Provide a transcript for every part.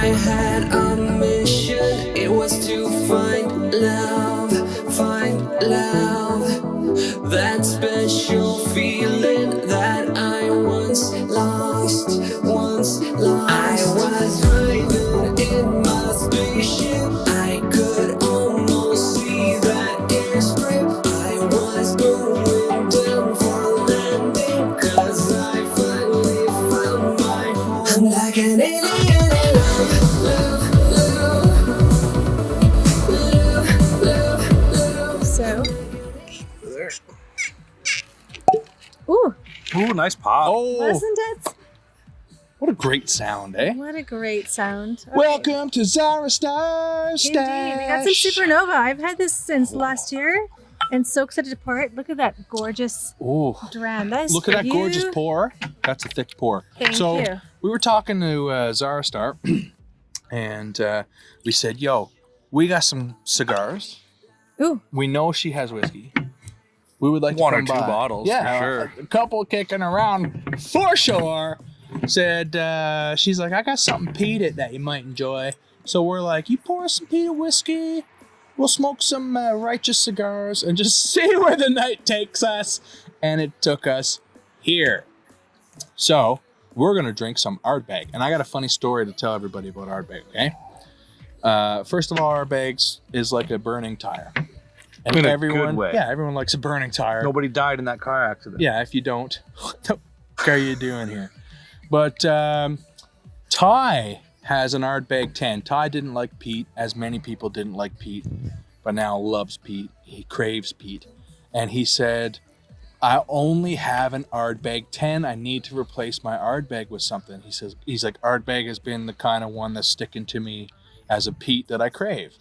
I had a mission, it was to find love, that special feeling that I once lost. I was driving in my spaceship, I could almost see that airstrip. I was going down for landing, 'cause I finally found my home. I'm like an alien in love. So. There. Ooh, nice pop. Oh, wasn't it? what a great sound, eh? What a great sound. All Welcome to Zahara Star. right. Indeed, we got some Supernova. I've had this since last year, and so excited to pour it. Look at that gorgeous Oh, dram. That is look for at that you. gorgeous pour. That's a thick pour. Thank so you. we were talking to Zahara Star, and we said, "Yo, we got some cigars. Ooh, We know she has whiskey. We would like One to or come two by." bottles, yeah, for sure. A couple kicking around for sure. Said she's like, "I got something peated that you might enjoy." So we're like, "You pour us some peated whiskey. We'll smoke some righteous cigars and just see where the night takes us." And it took us here. So we're gonna drink some Ardbeg, and I got a funny story to tell everybody about Ardbeg. Okay. First of all, Ardbeg is like a burning tire. And In a everyone, good way. yeah, everyone likes a burning tire. Nobody died in that car accident. Yeah, if you don't, what the fuck are you doing here? But Ty has an Ardbeg 10. Ty didn't like peat, as many people didn't like peat, but now loves peat. He craves peat. And he said, "I only have an Ardbeg 10. I need to replace my Ardbeg with something." He's like, Ardbeg has been the kind of one that's sticking to me as a peat that I crave.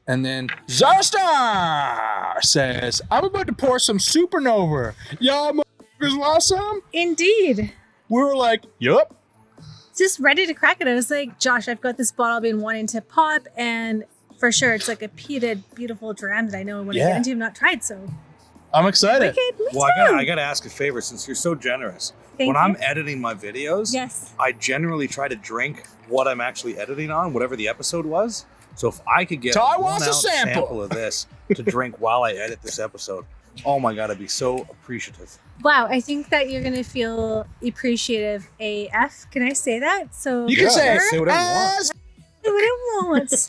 And then Zahara Star says, "I'm about to pour some Supernova. Y'all motherfuckers want some?" indeed. We were like, "Yup." Just ready to crack it. I was like, Josh, I've got this bottle I've been wanting to pop, and for sure it's like a peated, beautiful dram that I know I want to get into. I've not tried, so I'm excited. wicked. Me Well, too. I gotta ask a favor since you're so generous. Thank when you. I'm editing my videos, Yes. I generally try to drink what I'm actually editing on, whatever the episode was. So if I could get Ty a wants a 1 ounce sample. of this to drink while I edit this episode, oh my God, I'd be so appreciative. Wow, I think that you're gonna feel appreciative AF. Can I say that? So You can Yeah, say, say whatever you want. as what I want.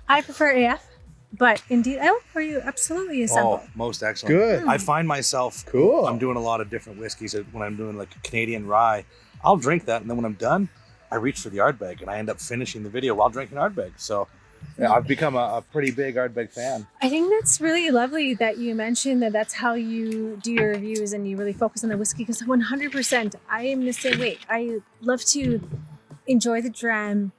I prefer AF, but indeed, I will pour you absolutely a sample. Oh, most excellent. Good. I find myself, Cool. I'm doing a lot of different whiskeys when I'm doing like a Canadian rye. I'll drink that, and then when I'm done, I reach for the Ardbeg, and I end up finishing the video while drinking Ardbeg. So yeah, I've become a pretty big Ardbeg fan. I think that's really lovely that you mentioned that that's how you do your reviews and you really focus on the whiskey, because 100% I am the same way. I love to enjoy the dram,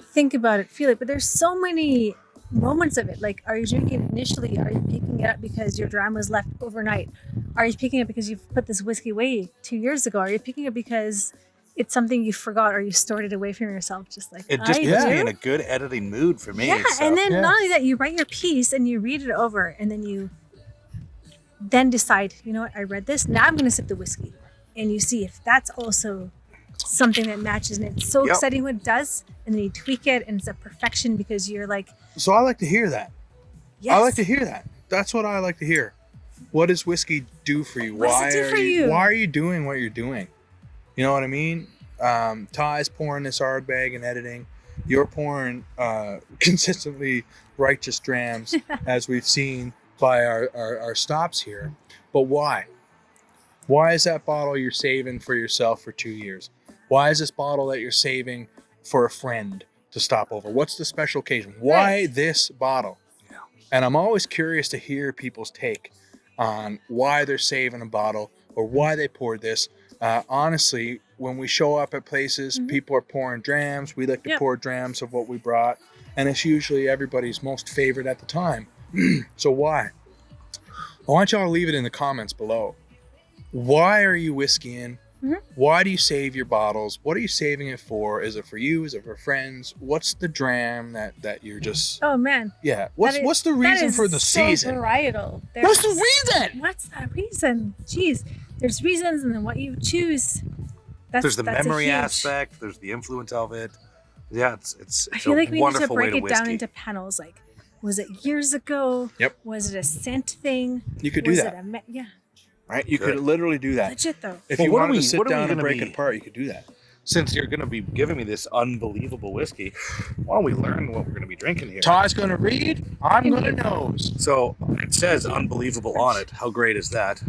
think about it, feel it, but there's so many moments of it. Like, are you drinking it initially? Are you picking it up because your dram was left overnight? Are you picking it because you've put this whiskey away 2 years ago? Are you picking it because it's something you forgot or you stored it away from yourself? Just like It just I puts do. me in a good editing mood for me. Yeah, so. and then Yeah. not only that, you write your piece and you read it over, and then you then decide, you know what, I read this, now I'm going to sip the whiskey. And you see if that's also something that matches, and it's so Yep. exciting when it does, and then you tweak it, and it's a perfection because you're like, So I like to hear that. yes. I like to hear that. That's what I like to hear. What does whiskey do for you? What does it do for you? Why are you doing what you're doing? You know what I mean? Ty's pouring this Ardbeg and editing. You're pouring consistently righteous drams, as we've seen by our stops here. But why? Why is that bottle you're saving for yourself for 2 years? Why is this bottle that you're saving for a friend to stop over? What's the special occasion? Why this bottle? Yeah. And I'm always curious to hear people's take on why they're saving a bottle or why they poured this. Honestly, when we show up at places, people are pouring drams. We like to Yep. pour drams of what we brought. And it's usually everybody's most favorite at the time. So why? I want y'all to leave it in the comments below. Why are you whiskeying? Why do you save your bottles? What are you saving it for? Is it for you? Is it for friends? What's the dram that you're just... Oh man, Yeah. What's the reason for the season? Varietal. What's the reason? What's that reason? Jeez, there's reasons, and then what you choose. There's the that's a memory huge- aspect. There's the influence of it. Yeah, it's I feel a like we need to wonderful way break to it down whiskey. into panels. Like, was it years ago? Yep. Was it a scent thing? You could do was that. It yeah. Right? You Good. could literally do that. Legit though. If Well, you what are wanted we- to sit what are we down and gonna break be- it apart, you could do that. Since you're going to be giving me this unbelievable whiskey, why don't we learn what we're going to be drinking here? Ty's going to read. I'm going to nose. So it says unbelievable on it. How great is that?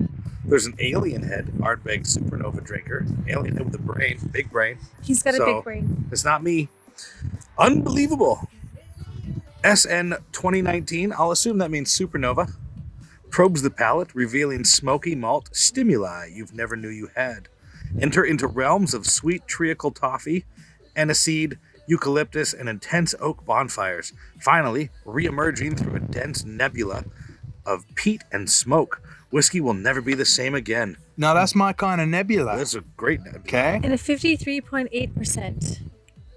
There's an alien head, Ardbeg Supernova drinker. Alien head with a brain, big brain. He's got a So- big brain. It's not me. Unbelievable. SN 2019. I'll assume that means supernova. Probes the palate, revealing smoky malt stimuli you've never knew you had. Enter into realms of sweet treacle toffee, aniseed, eucalyptus, and intense oak bonfires. Finally, re-emerging through a dense nebula of peat and smoke. Whiskey will never be the same again. Now, that's my kind of nebula. That's a great nebula. Okay? And a 53.8%.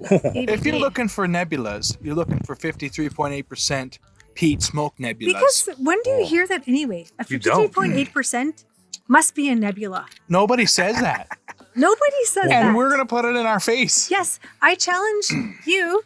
If you're looking for nebulas, you're looking for 53.8% peat smoke nebulas. Because when do you hear that anyway? A You don't. 53.8% must be a nebula. Nobody says that. Nobody says that. And we're going to put it in our face. Yes, I challenge you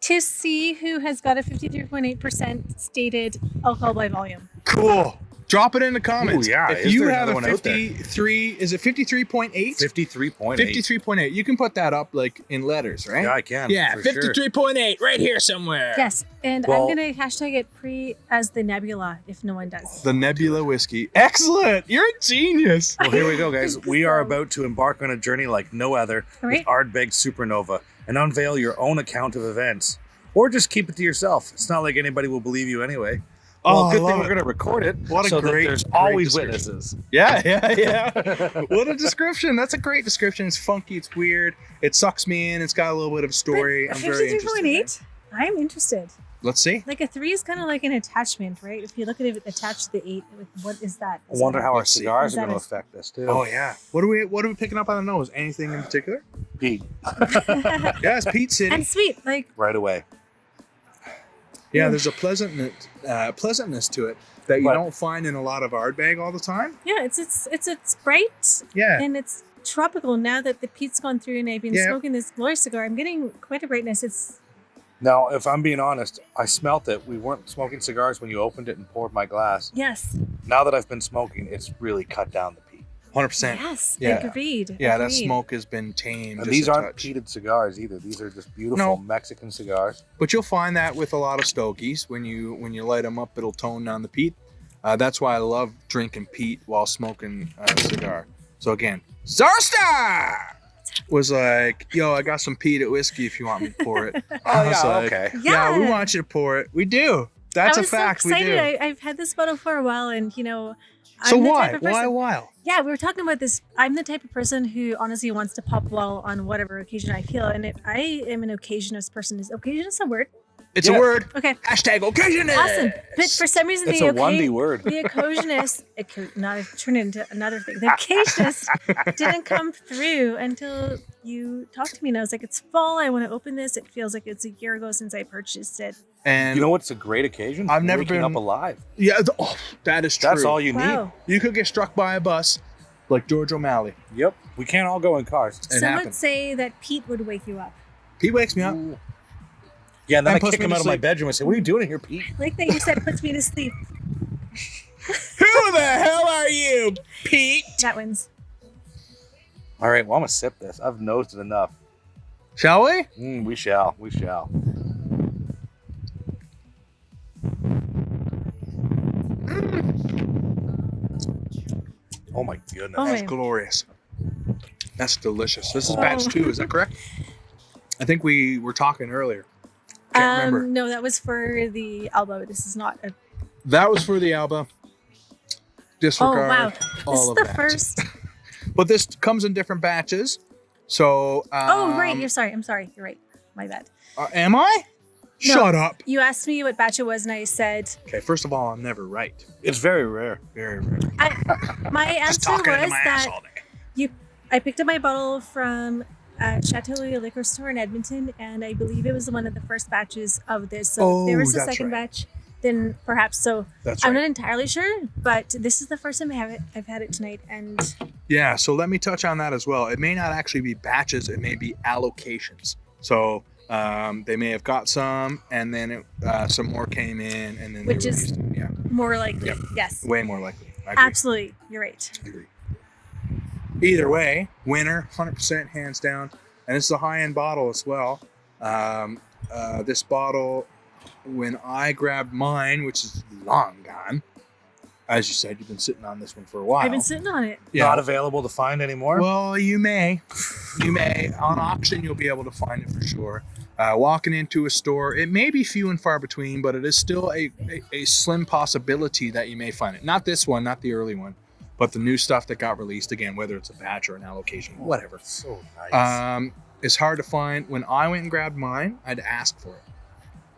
to see who has got a 53.8% stated alcohol by volume. Cool. Drop it in the comments. Ooh, yeah. If Is you there have another a one out there? 53, is it 53.8? 53.8. 53.8. You can put that up like in letters, right? Yeah, I can. Yeah, for sure. 53.8 right here somewhere. Yes, and Well- I'm going to hashtag it pre as the nebula if no one does. The Nebula Whiskey. Excellent. You're a genius. Well, here we go, guys. We are about to embark on a journey like no other All right. with Ardbeg Supernova and unveil your own account of events. Or just keep it to yourself. It's not like anybody will believe you anyway. Well, Oh, I good love thing it. we're going to record it. What a so that great- there's great always description. witnesses. Yeah. What a description. That's a great description. It's funky. It's weird. It sucks me in. It's got a little bit of a story. I'm very interested. 53.8? I'm interested. Let's see. Like a 3 is kind of like an attachment, right? If you look at it attached to the 8, like, what is that? I wonder how our Let's see. cigars Is are that going to a- affect this, too. Oh, yeah. What are we picking up on the nose? Anything in particular? Pete, Yeah, it's Pete City. And sweet, like right away. Yeah, there's a pleasantness to it that you But- don't find in a lot of Ardbeg all the time. yeah, it's bright Yeah. and it's tropical. Now that the peat's gone through and I've been Yeah. smoking this glory cigar, I'm getting quite a brightness. It's Now, if I'm being honest, I smelt it. We weren't smoking cigars when you opened it and poured my glass. yes, Now that I've been smoking, it's really cut down the peat. 100%. yes, Yeah. agreed. Yeah, that agreed. smoke has been tamed. And just these a aren't touch. peated cigars either. These are just beautiful No. Mexican cigars. But you'll find that with a lot of stogies, when you light them up, it'll tone down the peat. That's why I love drinking peat while smoking a cigar. So again, Zahara Star was like, "Yo, I got some peated whiskey if you want me to pour it." I was like, okay. Yeah, we Yeah. want you to pour it. We do. That's I a was fact. so We excited. do. I've had this bottle for a while, and So I'm the why? type of Why a person- while? Yeah, we were talking about this. I'm the type of person who honestly wants to pop well on whatever occasion I feel, and if I am an occasionist person, is occasionist a word? It's Yeah. a word. Okay, Hashtag occasion. awesome. But for some reason, It's the a Wundy word. the occasionist, not turn it into another thing. The occasionist didn't come through until you talked to me, and I was like, "It's fall. I want to open this. It feels like it's a year ago since I purchased it." And You know what's a great occasion? I've never Waking been- up alive. yeah, that is true. That's all you Wow. You could get struck by a bus, like George O'Malley. need. Yep. We can't all go in cars. It Some happened. would say that Pete would wake you up. He wakes me up. Yeah, and then And I puts kick me him to out of my sleep. bedroom and say, "What are you doing in here, Pete?" Like that you said, puts me to sleep. Who the hell are you, Pete? That wins. All right, well, I'm going to sip this. I've nosed it enough. Shall we? We shall. We shall. Oh, my goodness. Oh, That's man. glorious. That's delicious. This is batch 2, is that correct? I think we were talking earlier. Can't remember. No, that was for the elbow. This is not a. That was for the Alba. Oh Disregard wow! This all is of the that. first. But this comes in different batches. So. Oh right, I'm sorry. You're right. My bad. Am I? No. Shut up. You asked me what batch it was, and I said Okay, first of all, I'm never right. It's very rare. Very rare. my Just answer talking into was my ass that all day. I picked up my bottle from Chateau Liquor Store in Edmonton, and I believe it was one of the first batches of this. So if there Oh, was a that's second right. batch, then perhaps. So That's I'm right. not entirely sure, but this is the first time I've had it tonight, and Yeah, so let me touch on that as well. It may not actually be batches, it may be allocations. So they may have got some, and then some more came in, and then Which they is released it. Yeah, more likely. Yep. Yes. way more likely. I agree. Absolutely. You're right. I agree. Either way, winner, 100% hands down, and it's a high-end bottle as well. This bottle, when I grabbed mine, which is long gone, as you said, you've been sitting on this one for a while. I've been sitting on it. Yeah. Not available to find anymore. Well, you may. On auction, you'll be able to find it for sure. Walking into a store, it may be few and far between, but it is still a slim possibility that you may find it. Not this one, not the early one, but the new stuff that got released again, whether it's a batch or an allocation, whatever. So nice. It's hard to find. When I went and grabbed mine, I had to ask for it.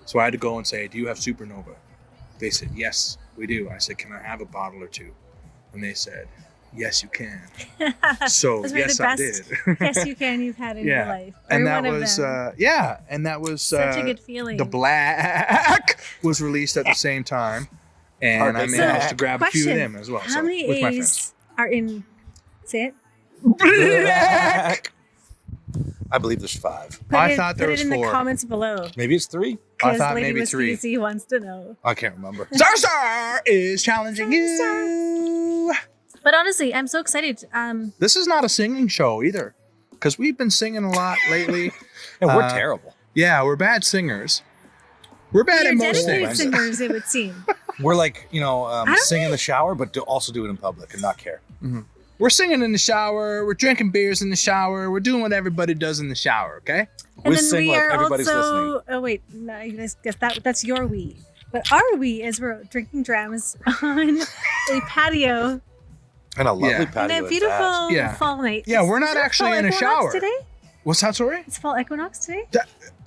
So I had to go and say, do you have Supernova? They said, yes, we do. I said, can I have a bottle or two? And they said, yes, you can. So Those were yes, the I best did. yes, you can. You've had in your life. And Or that one of was, them. and that was Such a good feeling. the black was released at the same time. And I Ardbeg managed to grab a few of Question. them as well. How so, many with my A's are in? Say it. friends. I believe there's 5. I thought there put was it in 4. the comments below. Maybe it's 3. I Because thought Lady maybe Whiskey 3. Z wants to know. I can't remember. Zahara Star is challenging Zahara you. But honestly, I'm so excited. This is not a singing show either, because we've been singing a lot lately. And we're Uh, terrible. Yeah, we're bad singers. We're bad You're at most dedicated things. singers, it would seem. We're like, don't sing in think- the shower, but also do it in public and not care. We're singing in the shower. We're drinking beers in the shower. We're doing what everybody does in the shower. Okay. And We then sing we like are everybody's also. listening. Oh wait, no, I guess that's your we. But our we is we're drinking drams on a patio And a lovely Yeah. patio. on at a that. beautiful Yeah. fall night. Yeah, we're not Is it actually fall in a equinox shower. today. What's that, sorry? It's fall equinox today.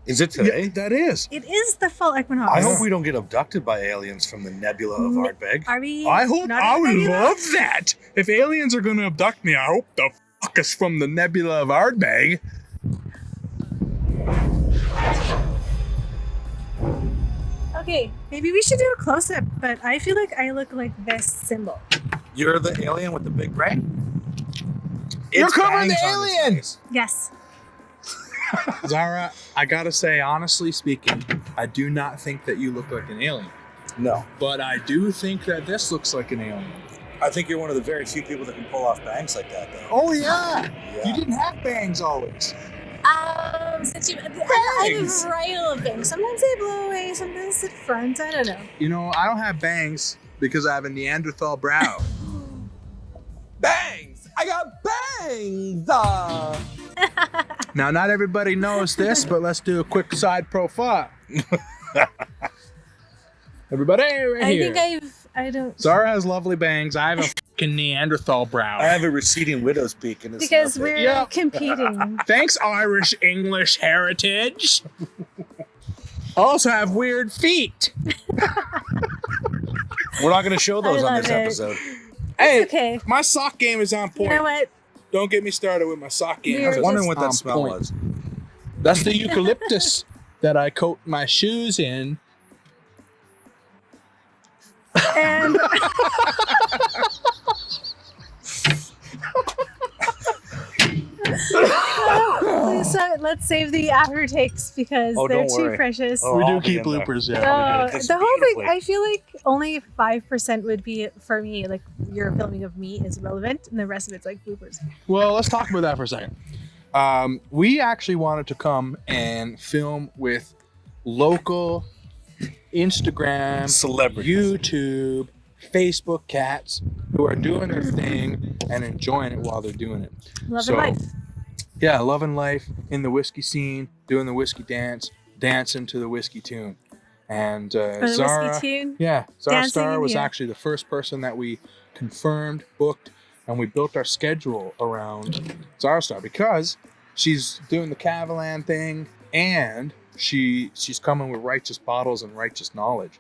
Is it today? Yeah, that is. It is the fall equinox. I hope we don't get abducted by aliens from the nebula of Ardbeg. Are we? I hope not I in the would nebula? love that. If aliens are going to abduct me, I hope the fuck is from the nebula of Ardbeg. Okay, maybe we should do a close up. But I feel like I look like this symbol. You're the alien with the big brain? You're It's covering the bangs on his alien! face. Yes. Zara, I gotta say, honestly speaking, I do not think that you look like an alien. No. But I do think that this looks like an alien. I think you're one of the very few people that can pull off bangs like that, though. Oh, yeah. Yeah. You didn't have bangs always. Since I have a Bangs. variety of things. Sometimes they blow away. Sometimes at front. I don't know. You know, I don't have bangs because I have a Neanderthal brow. Bangs! I got bangs! Now, not everybody knows this, but let's do a quick side profile. Everybody, right I here. think I don't. Zara has lovely bangs. I have a fucking Neanderthal brow. I have a receding widow's peak, and it's Because nothing. we're Yep. competing. Thanks, Irish English heritage. I also have weird feet. We're not going to show those I on love this it. episode. Hey, Okay. my sock game is on You point. know what? Don't get me started with my sock game. I was We're wondering just what that on smell point. was. That's the eucalyptus that I coat my shoes in. And so let's save the after takes because Oh, they're don't too worry. precious. Oh, We I'll do be keep in there. bloopers, Yeah. yeah. It's The whole thing, beautifully. I feel like only 5% would be for me. Like your filming of me is relevant, and the rest of it's like bloopers. Well, let's talk about that for a second. We actually wanted to come and film with local Instagram, Celebrities. YouTube, Facebook cats who are doing their thing and enjoying it while they're doing it. Love So, and life. Yeah, loving life in the whiskey scene, doing the whiskey dance, dancing to the whiskey tune. And Or the Zara, whiskey tune. yeah, Zara Dancing Star in was here. actually the first person that we confirmed, booked, and we built our schedule around Zara Star because she's doing the Cavalan thing and she's coming with righteous bottles and righteous knowledge.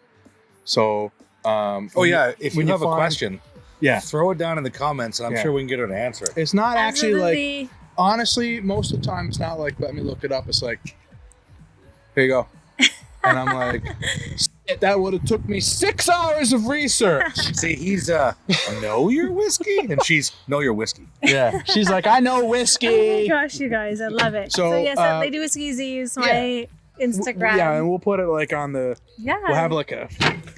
So, Oh, yeah. If you when you have a find- question, yeah, throw it down in the comments, and I'm Yeah. sure we can get her to answer it. it's not actually like, Absolutely. honestly, most of the time it's not like, let me look it up. It's like, here you go. And I'm like, "Shit, that would have took me 6 hours of research. See, he's know your whiskey, and she's know your whiskey. Yeah, she's like, I know Oh my whiskey. gosh, you guys, I love it. So, So yes, Lady Whiskey Z is my Instagram. Yeah, and we'll put it like on the. Yeah. We'll have like a.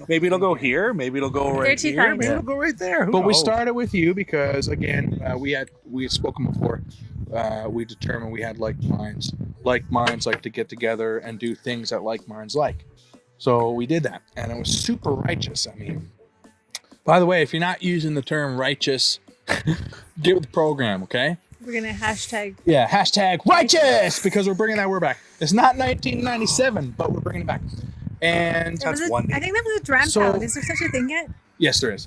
Maybe it'll go here. Maybe it'll go right too here. kind. Maybe it'll go right there. Who But we knows? started with you because again, we had spoken before. We determined we had like minds. Like minds like to get together and do things that like minds like. So we did that, and it was super righteous. I mean, by the way, if you're not using the term righteous, get with the program, okay? We're gonna hashtag. Yeah, hashtag righteous because we're bringing that word back. It's not 1997, but we're bringing it back. And That was That's a- one I think that was a dram So- pound. Is there such a thing yet? yes, there is.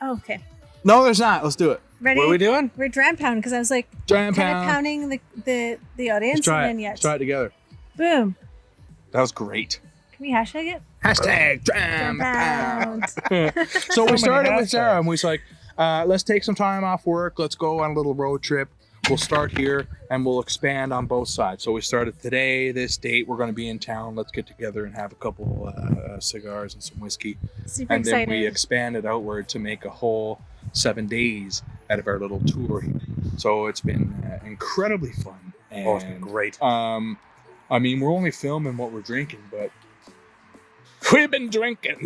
Oh, okay. No, there's not. Let's do it. Ready? What are we doing? We're dram pound because I was like Giant kind of pound. pounding the audience Let's try and it. then yet. Let's try it together. Boom. That was great. Can we hashtag it? Hashtag Dram dram pound. So we many started with Sarah hashtags. and we was like, let's take some time off work. Let's go on a little road trip. We'll start here and we'll expand on both sides. So we started today, this date. We're going to be in town. Let's get together and have a couple cigars and some whiskey. Super And then excited. we expanded outward to make a whole 7 days out of our little tour here. So it's been incredibly fun. And, Oh, it's been great. I mean, we're only filming what we're drinking, but we've been drinking.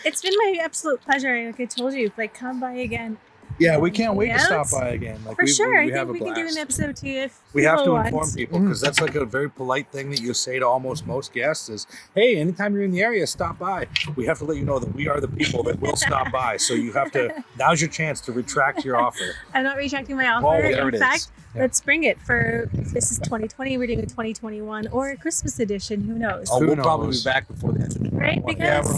It's been my absolute pleasure. Like I told you, like come by again. Yeah, we can't wait to Yes. stop by again. Like For sure. I have think a we can do blast. an episode too if We have to people inform want. people because that's like a very polite thing that you say to almost most guests is, hey, anytime you're in the area, stop by. We have to let you know that we are the people that will stop by. So you have to, now's your chance to retract your offer. I'm not retracting my offer. Oh, there In it is. fact, Yeah. let's bring it for if this is 2020. We're doing a 2021 or a Christmas edition. Who knows? Oh, Who we'll probably be knows? back before the end of the Right? one. Yeah, Because-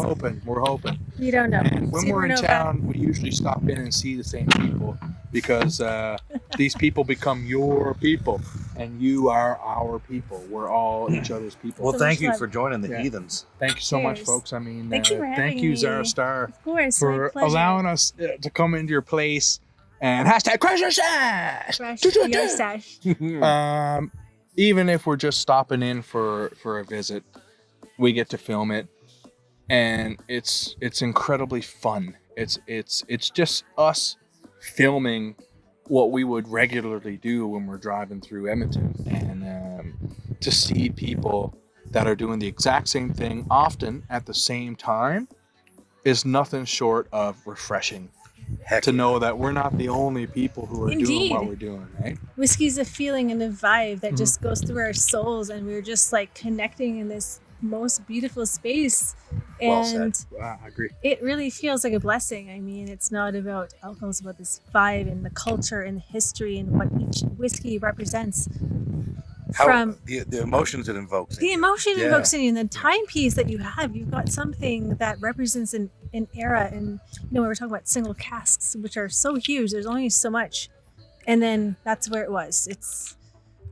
we're hoping. You don't know. And when we're in Supernova. town, we usually stop in and see the same people because these people become your people, and you are our people. We're all each other's people. Well, So thank much you love. for joining the Yeah. Heathens. Thank you so much, Cheers. folks. I mean, Thank you for thank having you, me. Zahara Star, Of course. for my pleasure. allowing us to come into your place and hashtag crash your stash. Fresh Do, do, do. your stash. Even if we're just stopping in for a visit, we get to film it, and it's incredibly fun. It's just us filming what we would regularly do when we're driving through Edmonton, and to see people that are doing the exact same thing often at the same time is nothing short of refreshing. Heck To know that we're not the only people who are doing Indeed. what we're doing, right? Whiskey's a feeling and a vibe that Mhm. just goes through our souls, and we're just like connecting in this most beautiful space. Well said. And I agree. it really feels like a blessing. I mean, it's not about alcohol, it's about this vibe and the culture and the history and what each whiskey represents. How, From the emotions it invokes. the emotion it Yeah. evokes in you and the timepiece that you have, you've got something that represents an era. And we were talking about single casks, which are so huge, there's only so much. And then that's where it was. It's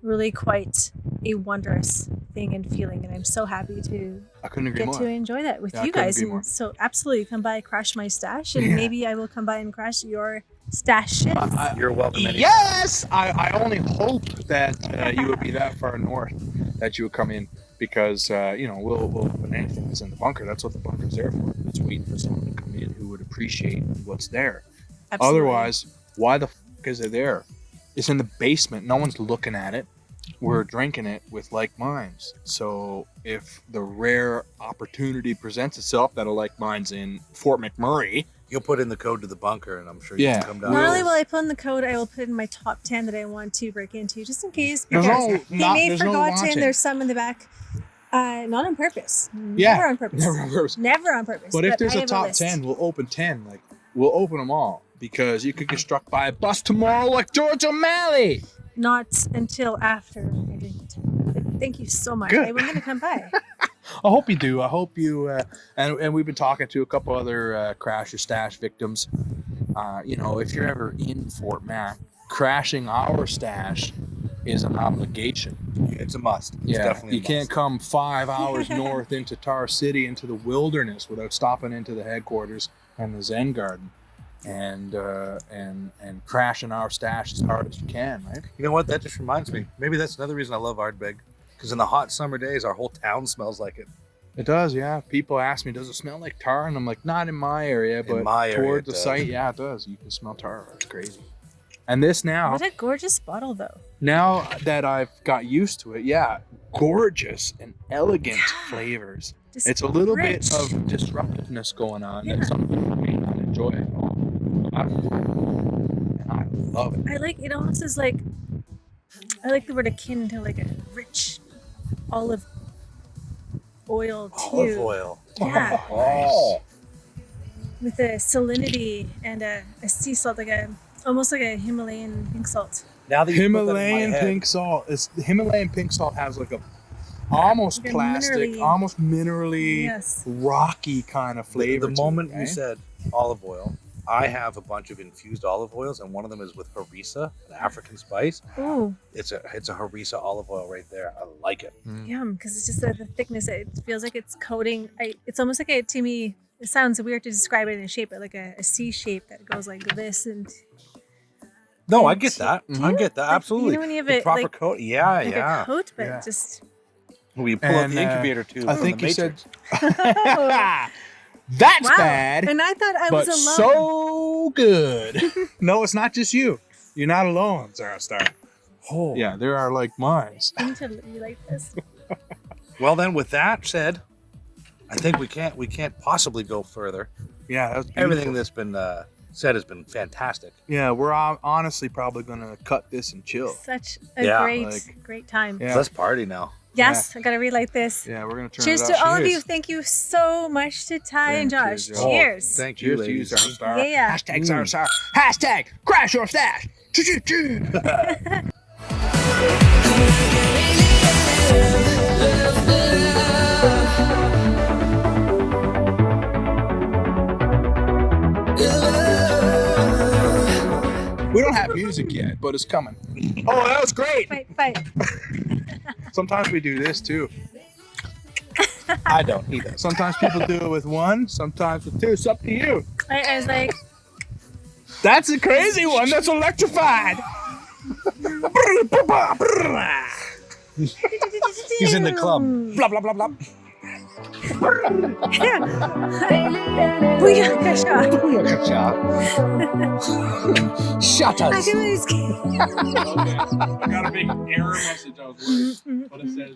really quite a wondrous thing and feeling, and I'm so happy to I couldn't agree get more. to enjoy that with Yeah, I you couldn't guys. agree more. And so absolutely come by, crash my stash, and Yeah. maybe I will come by and crash your stash. You're welcome. anytime. Yes, I only hope that you would be that far north that you would come in because we'll open anything that's in the bunker. That's what the bunker's there for. It's waiting for someone to come in who would appreciate what's there. Absolutely. Otherwise, why the is it there? It's in the basement. No one's looking at it. We're drinking it with like minds. So if the rare opportunity presents itself that a like minds in Fort McMurray, You'll put in the code to the bunker, and I'm sure Yeah. you can come down. Not We'll- only will I put in the code, I will put in my top 10 that I want to break into, just in case. There's Because no- they not- may have there's no forgotten. wanting. There's some in the back. Not on purpose. Yeah, Never on purpose. never on purpose. Never on purpose. But if there's I a have top list. 10, we'll open 10. Like, we'll open them all because you could get struck by a bus tomorrow like George O'Malley. Not until after I drink it. But thank you so much. Good. I'm going to come by. I hope you do. I hope you, and we've been talking to a couple other Crash Your Stash victims. If you're ever in Fort Mac, crashing our stash is an obligation. It's a must. It's Yeah, definitely you a can't must. come 5 hours north into Tar City, into the wilderness, without stopping into the headquarters and the Zen Garden, and crashing our stash as hard as you can, right? You know what? That just reminds me. Maybe that's another reason I love Ardbeg. Because in the hot summer days, our whole town smells like it. It does, yeah. People ask me, does it smell like tar? And I'm like, not in my area, but my area, toward it the does. site, yeah, it does. You can smell tar. It's crazy. And this now, What a gorgeous bottle, though. now that I've got used to it, yeah, gorgeous and elegant flavors. Just It's a little rich. bit of disruptiveness going on that some people may not enjoy at all. And I love it. I like it. Almost is like, I like the word akin to like a rich olive oil too. Olive oil. Yeah, Oh. with a salinity and a sea salt, like almost like a Himalayan pink salt. Now that you put that in my Himalayan head, pink salt. Himalayan pink salt has like a almost Like a plastic, minerally- almost minerally, Yes. rocky kind of flavor. the to moment it, you right? said olive oil, I have a bunch of infused olive oils, and one of them is with harissa, an African spice. Ooh, It's a harissa olive oil right there. I like it. yum! Because it's just the thickness. It feels like it's coating. It's almost like to me. It sounds weird to describe it in a shape, but like a C shape that goes like this and No, I get that. Do I you? get that. Like, Absolutely. you know when you have The it, proper like- coat. Yeah, like yeah. a coat, but Yeah. just We pull out And, the incubator tube. I from think the you said Matrix. that's wow. bad, And I thought I but was alone. so good. No, it's not just you. You're not alone, Zahara Star. Oh. Yeah, there are like minds. I need to be like this. Well, then, with that said, I think we can't possibly go further. Yeah, that was beautiful. Everything that's been said has been fantastic. Yeah, we're honestly probably gonna cut this and chill. Such a Yeah. great time. Yeah. Let's party now. Yes, I gotta relight this. Yeah, we're gonna turn Cheers it to up. all of Cheers. you. Thank you so much to Ty and Josh. Cheers, y'all. Cheers. Thank you, Cheers to you, ladies. Zahara Star. Yeah. Hashtag Zahara Star. Hashtag crash your stash. Choo-choo-choo. We don't have music yet, but it's coming. Oh, that was great. Fight. Sometimes we do this too. I don't either. Sometimes people do it with one, sometimes with two. It's up to you. I was like, That's a crazy one. That's electrified. He's in the club. Blah blah blah blah. Booyakasha. Shut I us. can really I got a big error message. I was worried, but it says